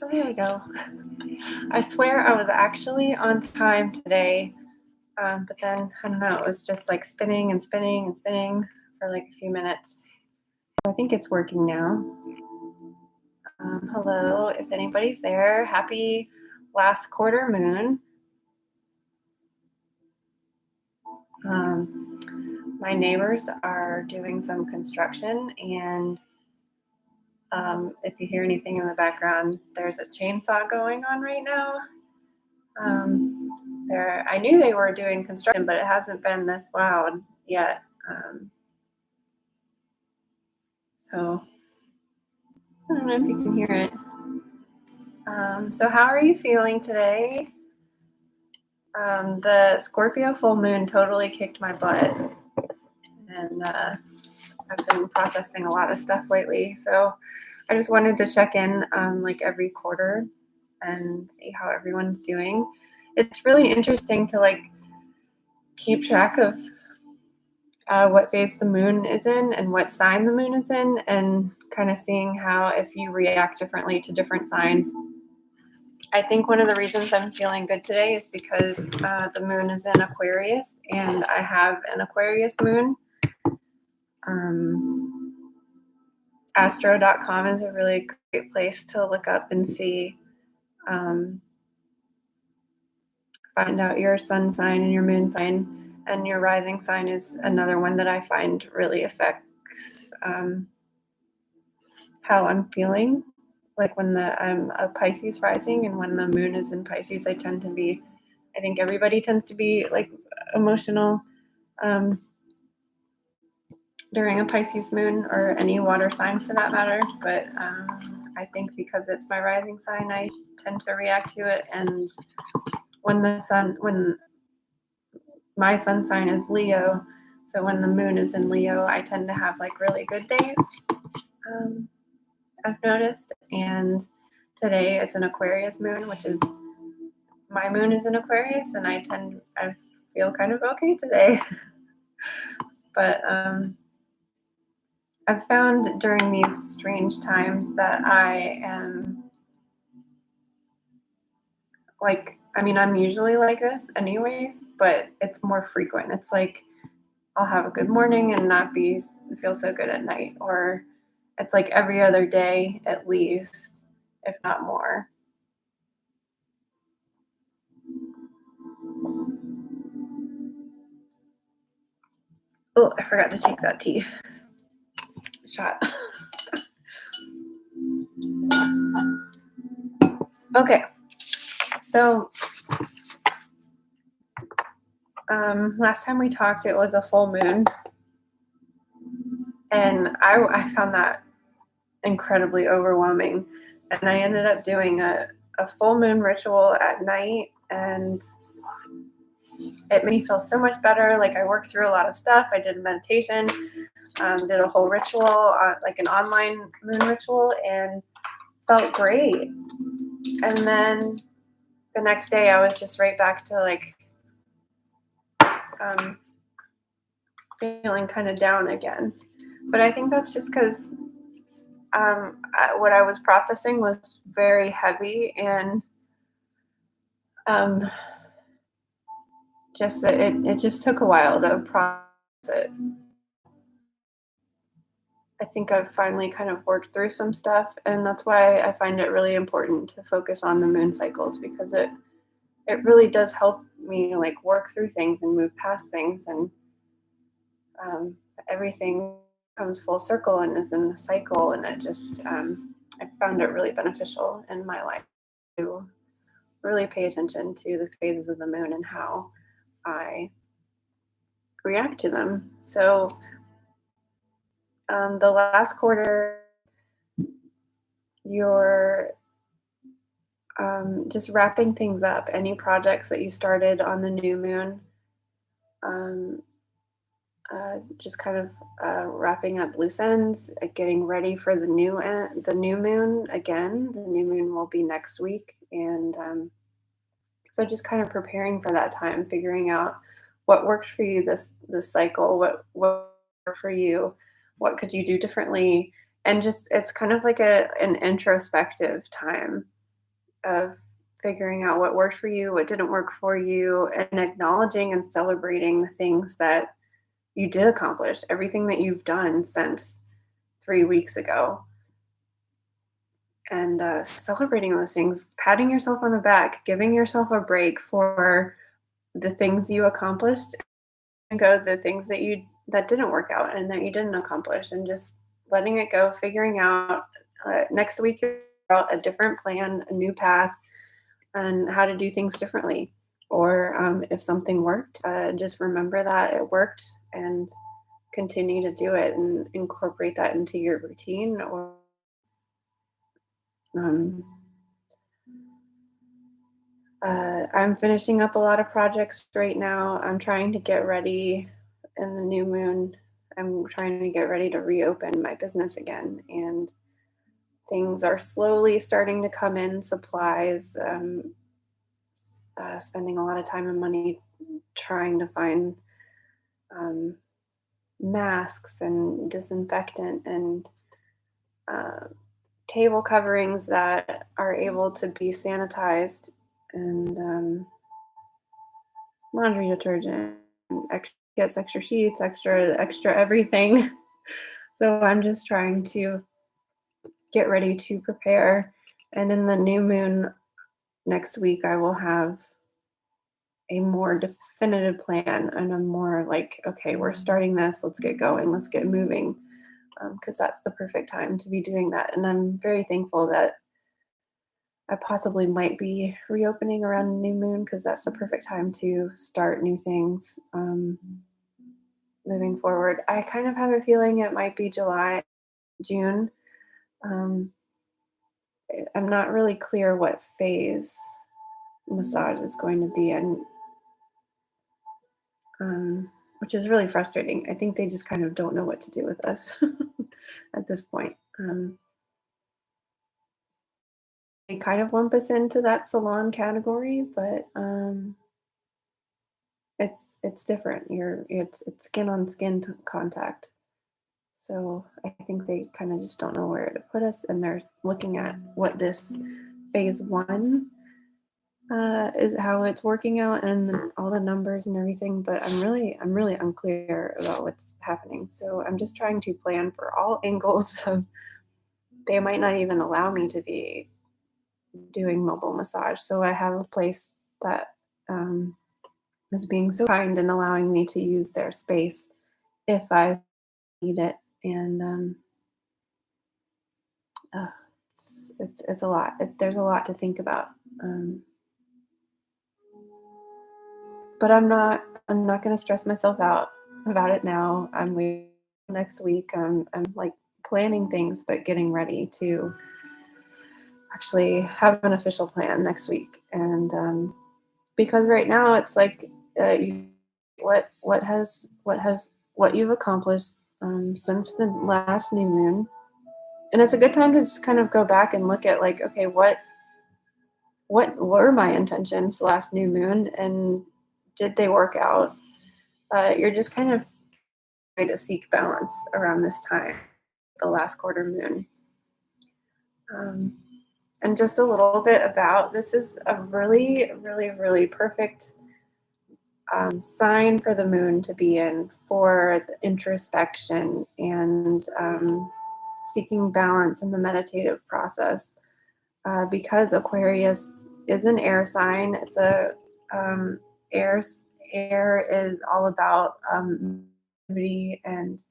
Oh, there we go. I swear I was actually on time today, but then I don't know. It was just like spinning and spinning and spinning for like a few minutes. I think it's working now. Hello, if anybody's there. Happy last quarter moon. My neighbors are doing some construction, and if you hear anything in the background, there's a chainsaw going on right now. I knew they were doing construction, but it hasn't been this loud yet. So I don't know if you can hear it. So how are you feeling today? The Scorpio full moon totally kicked my butt, and I've been processing a lot of stuff lately. So I just wanted to check in like every quarter and see how everyone's doing. It's really interesting to like keep track of what phase the moon is in and what sign the moon is in, and kind of seeing how if you react differently to different signs. I think one of the reasons I'm feeling good today is because the moon is in Aquarius, and I have an Aquarius moon. Astro.com is a really great place to look up and see, find out your sun sign and your moon sign. And your rising sign is another one that I find really affects how I'm feeling. Like when I'm a Pisces rising, and when the moon is in Pisces, I think everybody tends to be like emotional during a Pisces moon, or any water sign for that matter. But I think because it's my rising sign, I tend to react to it. And when my sun sign is Leo, so when the moon is in Leo, I tend to have like really good days. I've noticed. And today it's an Aquarius moon, which is my moon is in Aquarius, and I feel kind of okay today. But I've found during these strange times that I am like, I'm usually like this anyways, but it's more frequent. It's like I'll have a good morning and not feel so good at night, or it's like every other day at least, if not more. Oh, I forgot to take that tea shot. Okay, so last time we talked, it was a full moon, and I found that incredibly overwhelming, and I ended up doing a full moon ritual at night, and it made me feel so much better. Like, I worked through a lot of stuff. I did meditation, did a whole ritual, like an online moon ritual, and felt great. And then the next day I was just right back to like feeling kind of down again. But I think that's just because what I was processing was very heavy, and it just took a while to process it. I think I've finally kind of worked through some stuff, and that's why I find it really important to focus on the moon cycles, because it really does help me like work through things and move past things, and everything comes full circle and is in the cycle, and it just I found it really beneficial in my life to really pay attention to the phases of the moon and how I react to them. So the last quarter, you're just wrapping things up. Any projects that you started on the new moon, just kind of wrapping up loose ends, getting ready for the new moon again. The new moon will be next week, and so just kind of preparing for that time, figuring out what worked for you this cycle, what worked for you, what could you do differently, and just it's kind of like an introspective time. of figuring out what worked for you, what didn't work for you, and acknowledging and celebrating the things that you did accomplish, everything that you've done since 3 weeks ago. And celebrating those things, patting yourself on the back, giving yourself a break for the things you accomplished, and go the things that didn't work out and that you didn't accomplish, and just letting it go, figuring out next week out a different plan, a new path, and how to do things differently. Or if something worked, just remember that it worked and continue to do it and incorporate that into your routine. Or um, I'm finishing up a lot of projects right now. I'm trying to get ready in the new moon. I'm trying to get ready to reopen my business again, and things are slowly starting to come in. Supplies, spending a lot of time and money trying to find um, masks and disinfectant and uh, table coverings that are able to be sanitized, and laundry detergent, gets extra sheets, extra everything. So I'm just trying to get ready to prepare. And in the new moon next week, I will have a more definitive plan, and I'm more like, okay, we're starting this. Let's get going. Let's get moving. Because that's the perfect time to be doing that. And I'm very thankful that I possibly might be reopening around the new moon, because that's the perfect time to start new things moving forward. I kind of have a feeling it might be July, June. Um, I'm not really clear what phase massage is going to be in, which is really frustrating. I think they just kind of don't know what to do with us at this point. They kind of lump us into that salon category, but it's different. It's skin on skin contact. So I think they kind of just don't know where to put us, and they're looking at what this phase one is, how it's working out, and all the numbers and everything. But I'm really unclear about what's happening. So I'm just trying to plan for all angles of. They might not even allow me to be doing mobile massage. So I have a place that is being so kind and allowing me to use their space if I need it. And uh, it's a lot. There's a lot to think about. But I'm not going to stress myself out about it now. I'm waiting next week. I'm like planning things, but getting ready to actually have an official plan next week. And because right now it's like what you've accomplished since the last new moon, and it's a good time to just kind of go back and look at, like, okay, what were my intentions last new moon, and did they work out? You're just kind of trying to seek balance around this time, the last quarter moon. And just a little bit about this is a really, really, really perfect sign for the moon to be in for the introspection and seeking balance in the meditative process. Because Aquarius is an air sign, it's a air. Air is all about activity and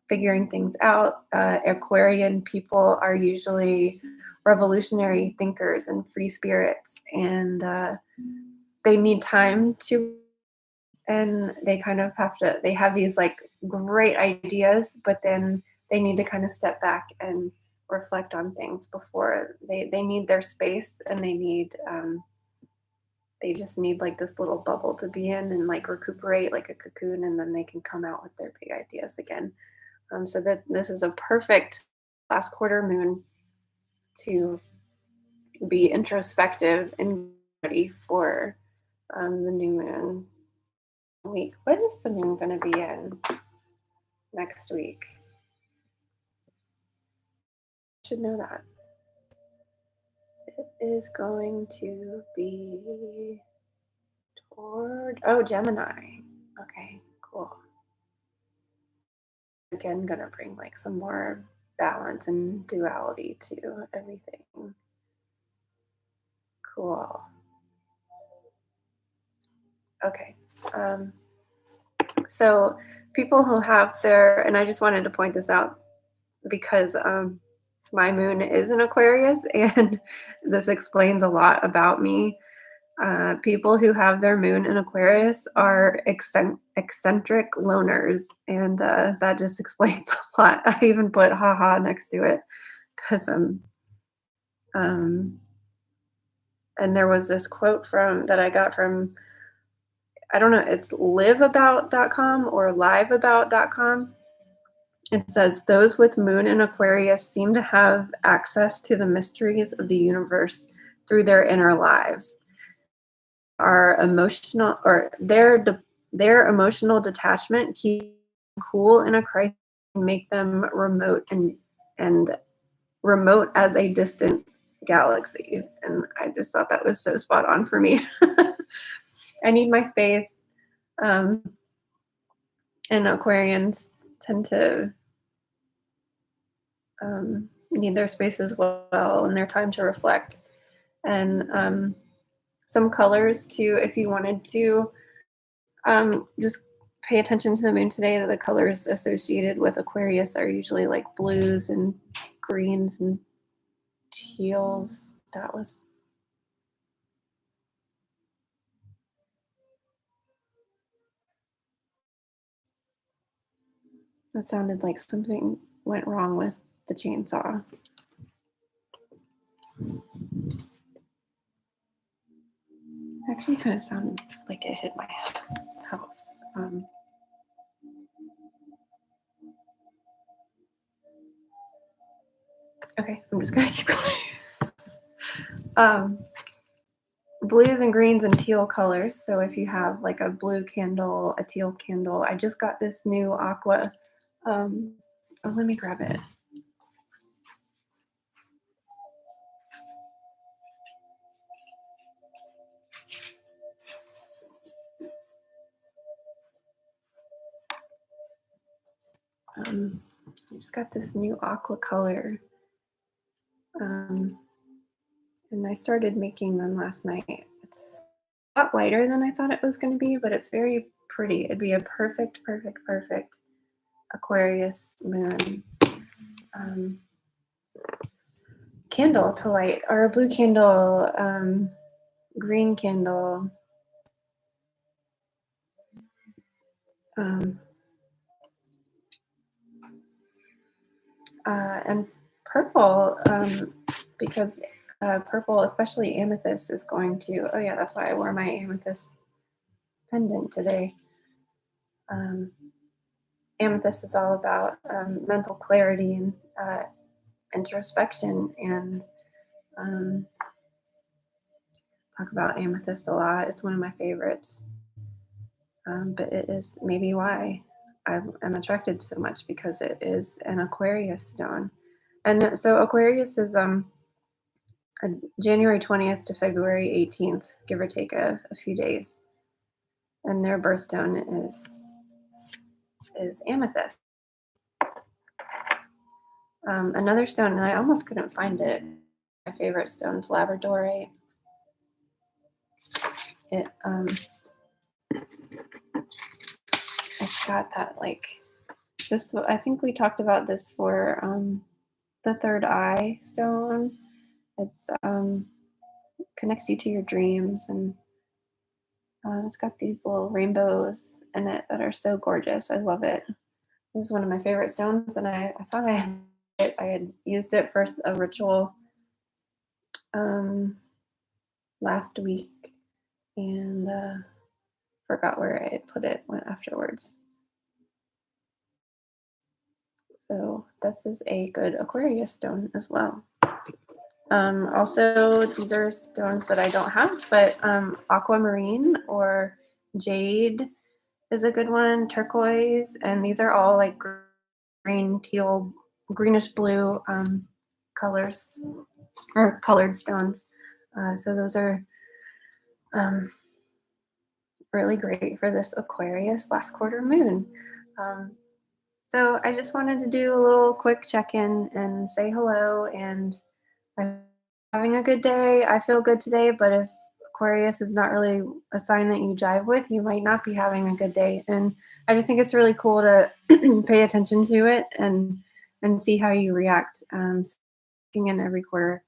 figuring things out. Aquarian people are usually revolutionary thinkers and free spirits, and they need time to, and they kind of they have these like great ideas, but then they need to kind of step back and reflect on things before they need their space, and they just need like this little bubble to be in and like recuperate like a cocoon, and then they can come out with their big ideas again. So that this is a perfect last quarter moon to be introspective and ready for the new moon week. What is the moon going to be in next week? I should know that. is going to be toward, Gemini. Okay, cool. Again, gonna bring like some more balance and duality to everything. Cool. Okay. So people who have their, and I just wanted to point this out because my moon is in Aquarius, and this explains a lot about me. People who have their moon in Aquarius are eccentric loners, and that just explains a lot. I even put haha next to it because um, and there was this quote from that I got from, I don't know, it's liveabout.com or liveabout.com. It says, those with moon in Aquarius seem to have access to the mysteries of the universe through their inner lives. Our emotional, or their emotional detachment keeps them cool in a crisis and make them remote and remote as a distant galaxy. And I just thought that was so spot on for me. I need my space. And Aquarians tend to need their space as well and their time to reflect. And some colors too, if you wanted to just pay attention to the moon today, the colors associated with Aquarius are usually like blues and greens and teals. That sounded like something went wrong with the chainsaw. Actually kind of sounded like it hit my house. Okay, I'm just gonna keep going. Blues and greens and teal colors. So if you have like a blue candle, a teal candle, I just got this new aqua. Let me grab it. I just got this new aqua color. And I started making them last night. It's a lot lighter than I thought it was going to be, but it's very pretty. It'd be a perfect Aquarius moon candle to light, or a blue candle, green candle, and purple, because purple, especially amethyst, is going to, oh yeah, that's why I wore my amethyst pendant today. Amethyst is all about mental clarity and introspection, and talk about amethyst a lot. It's one of my favorites, but it is maybe why I'm attracted so much, because it is an Aquarius stone. And so Aquarius is January 20th to February 18th, give or take a few days. And their birthstone is amethyst. Another stone, and I almost couldn't find it, my favorite stone is labradorite. It's got that like this. I think we talked about this for the third eye stone. It's connects you to your dreams, and it's got these little rainbows in it that are so gorgeous. I love it. This is one of my favorite stones, and I thought I had used it for a ritual last week, and forgot where I put it went afterwards. So this is a good Aquarius stone as well. Also, these are stones that I don't have, but aquamarine or jade is a good one, turquoise, and these are all like green, teal, greenish blue colors, or colored stones. So those are um, really great for this Aquarius last quarter moon. Um, so I just wanted to do a little quick check-in and say hello, and I'm having a good day. I feel good today, but if Aquarius is not really a sign that you jive with, you might not be having a good day. And I just think it's really cool to pay attention to it and see how you react. Checking in every quarter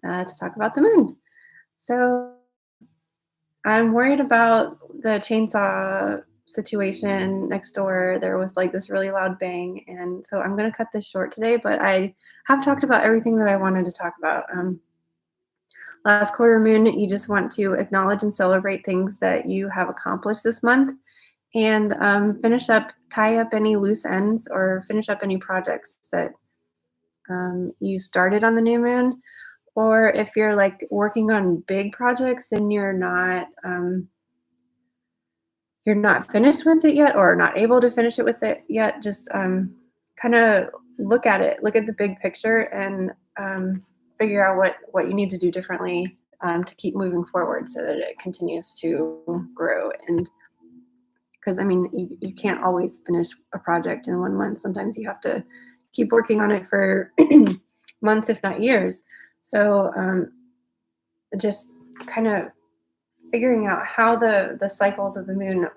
to talk about the moon. So I'm worried about the chainsaw situation next door. There was like this really loud bang, and so I'm going to cut this short today. But I have talked about everything that I wanted to talk about. Last quarter moon, you just want to acknowledge and celebrate things that you have accomplished this month, and tie up any loose ends, or finish up any projects that you started on the new moon. Or if you're like working on big projects and you're not finished with it yet, or not able to finish it with it yet, just kind of look at the big picture, and figure out what you need to do differently to keep moving forward so that it continues to grow. And because I mean, you can't always finish a project in 1 month. Sometimes you have to keep working on it for months, if not years. So just kind of figuring out how the cycles of the moon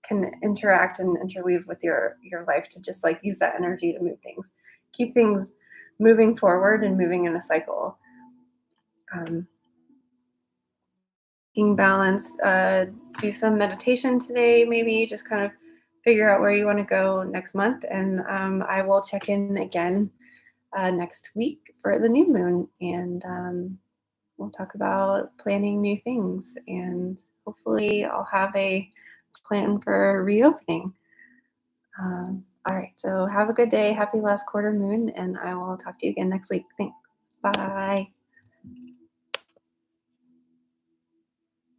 can interact and interweave with your life, to just like use that energy to move things, keep things moving forward and moving in a cycle. Taking balance, do some meditation today, maybe just kind of figure out where you want to go next month. And I will check in again next week for the new moon, and we'll talk about planning new things, and hopefully I'll have a plan for reopening. All right, so have a good day. Happy last quarter moon, and I will talk to you again next week. Thanks. Bye.